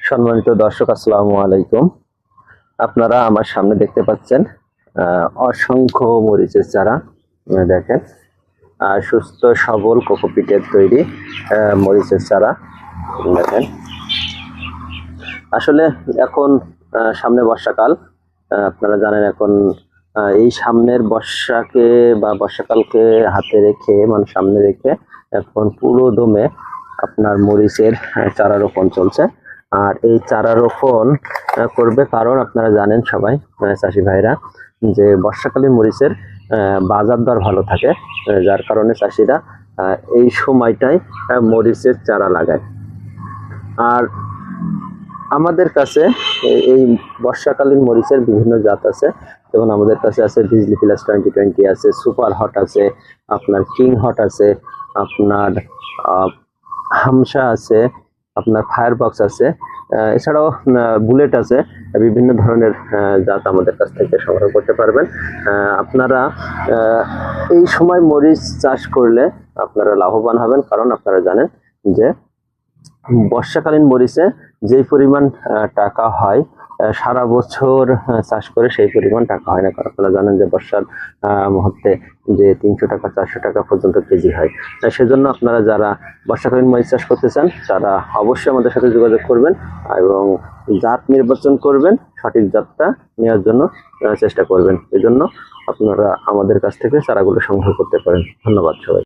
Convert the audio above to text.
সম্মানিত দর্শক, আসসালামু আলাইকুম। আপনারা আমার সামনে দেখতে পাচ্ছেন অসংখ্য মরিচের চারা। দেখেন, সুস্থ সবল কোকোপিটের তৈরি মরিচের চারা। দেখেন, আসলে এখন সামনে বর্ষাকাল। আপনারা জানেন, এখন এই সামনের বর্ষাকে বা বর্ষাকালকে হাতে রেখে, মানে সামনে রেখে এখন পুরো দমে আপনার মরিচের চারা রোপণ চলছে। আর এই চারা রোপণ করবে কারণ আপনারা জানেন সবাই, চাষি ভাইরা, যে বর্ষাকালীন মরিচের বাজার দর ভালো থাকে, যার কারণে চাষিরা এই সময়টাই মরিচের চারা লাগায়। আর আমাদের কাছে এই বর্ষাকালীন মরিচের বিভিন্ন জাত আছে। যেমন আমাদের কাছে আছে বিজলি প্লাস 2020 আছে, সুপার হট আছে, আপনার কিং হট আছে, আপনার হামসা আছে, আপনার ফায়ারবক্স আছে, এছাড়াও বুলেট আছে। বিভিন্ন ধরনের জাত আমাদের কাছ থেকে সংগ্রহ করতে পারবেন। আপনারা এই সময় মরিচ চাষ করলে আপনারা লাভবান হবেন, কারণ আপনারা জানেন যে বর্ষাকালীন মরিচে যেই পরিমাণ টাকা হয়, সারা বছর চাষ করে সেই পরিমাণ টাকা হয় না। কারণ আপনারা জানেন যে বর্ষার মুহূর্তে যে 300 টাকা 400 টাকা পর্যন্ত কেজি হয়। সেজন্য আপনারা যারা বর্ষাকালীন মরিচ চাষ করতে চান, তারা অবশ্যই আমাদের সাথে যোগাযোগ করবেন এবং জাত নির্বাচন করবেন, সঠিক জাতটা নেওয়ার জন্য চেষ্টা করবেন। এজন্য আপনারা আমাদের কাছ থেকে চারাগুলো সংগ্রহ করতে পারেন। ধন্যবাদ সবাই।